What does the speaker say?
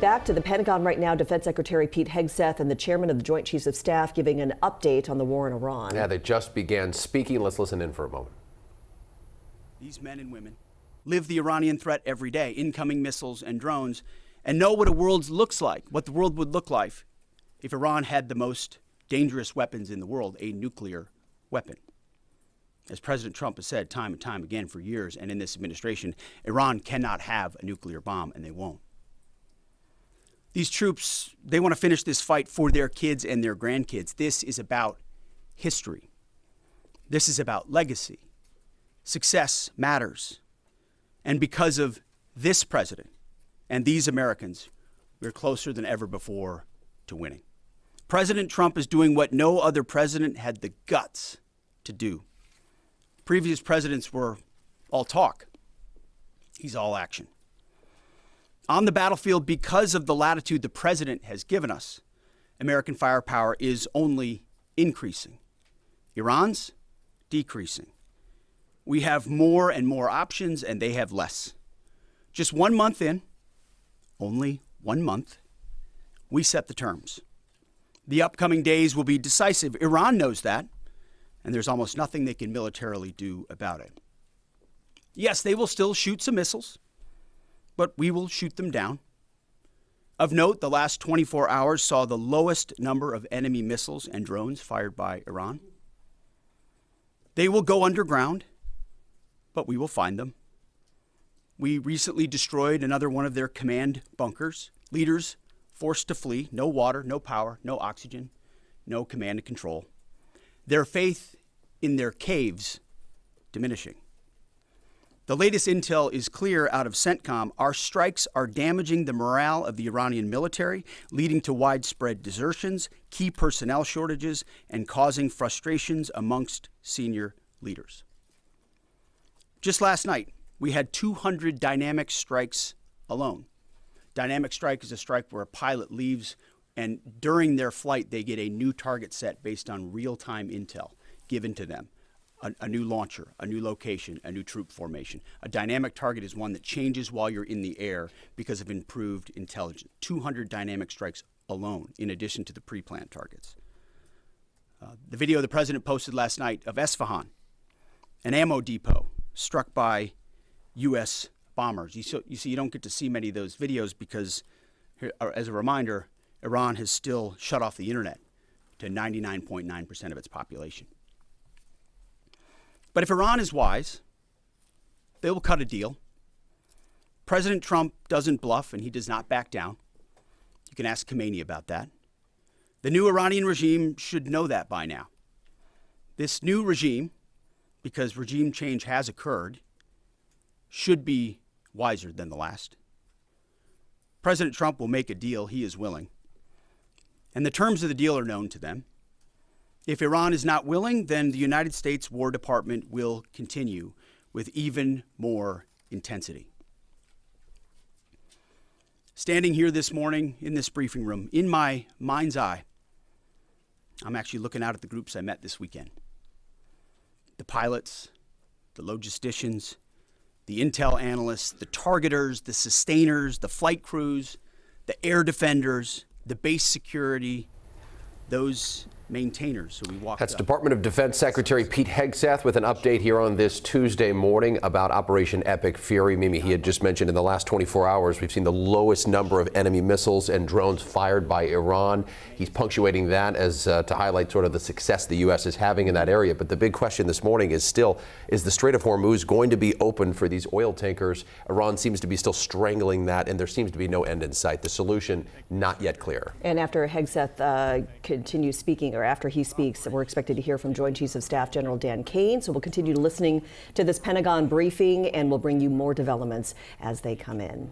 Back to the Pentagon right now, Defense Secretary Pete Hegseth and the chairman of the Joint Chiefs of Staff giving an update on the war in Iran. Yeah, they just began speaking. Let's listen in for a moment. These men and women live the Iranian threat every day, incoming missiles and drones, and know what a world looks like, what the world would look like if Iran had the most dangerous weapons in the world, a nuclear weapon. As President Trump has said time and time again for years, and in this administration, Iran cannot have a nuclear bomb, and they won't. These troops, they want to finish this fight for their kids and their grandkids. This is about history. This is about legacy. Success matters. And because of this president and these Americans, we're closer than ever before to winning. President Trump is doing what no other president had the guts to do. Previous presidents were all talk. He's all action. On the battlefield, because of the latitude the president has given us, American firepower is only increasing. Iran's decreasing. We have more and more options, and they have less. Just 1 month in, only 1 month, we set the terms. The upcoming days will be decisive. Iran knows that, and there's almost nothing they can militarily do about it. Yes, they will still shoot some missiles, but we will shoot them down. Of note, the last 24 hours saw the lowest number of enemy missiles and drones fired by Iran. They will go underground, but we will find them. We recently destroyed another one of their command bunkers. Leaders forced to flee. No water, no power, no oxygen, no command and control. Their faith in their caves diminishing. The latest intel is clear out of CENTCOM. Our strikes are damaging the morale of the Iranian military, leading to widespread desertions, key personnel shortages, and causing frustrations amongst senior leaders. Just last night, we had 200 dynamic strikes alone. Dynamic strike is a strike where a pilot leaves, and during their flight, they get a new target set based on real-time intel given to them. A new launcher, a new location, a new troop formation. A dynamic target is one that changes while you're in the air because of improved intelligence. 200 dynamic strikes alone, in addition to the pre-planned targets. The video the president posted last night of Esfahan, an ammo depot struck by U.S. bombers. You see, you don't get to see many of those videos because, as a reminder, Iran has still shut off the internet to 99.9% of its population. But if Iran is wise, they will cut a deal. President Trump doesn't bluff, and he does not back down. You can ask Khomeini about that. The new Iranian regime should know that by now. This new regime, because regime change has occurred, should be wiser than the last. President Trump will make a deal. He is willing. And the terms of the deal are known to them. If Iran is not willing, then the United States War Department will continue with even more intensity. Standing here this morning in this briefing room, in my mind's eye, I'm actually looking out at the groups I met this weekend. The pilots, the logisticians, the intel analysts, the targeters, the sustainers, the flight crews, the air defenders, the base security, those maintainers who we walked That's up. Department of Defense Secretary Pete Hegseth with an update here on this Tuesday morning about Operation Epic Fury. Mimi, he had just mentioned in the last 24 hours, we've seen the lowest number of enemy missiles and drones fired by Iran. He's punctuating that as to highlight sort of the success the U.S. is having in that area. But the big question this morning is still, is the Strait of Hormuz going to be open for these oil tankers? Iran seems to be still strangling that, and there seems to be no end in sight. The solution, not yet clear. And after Hegseth continues speaking, or after he speaks, we're expected to hear from Joint Chiefs of Staff General Dan Kane. So we'll continue listening to this Pentagon briefing, and we'll bring you more developments as they come in.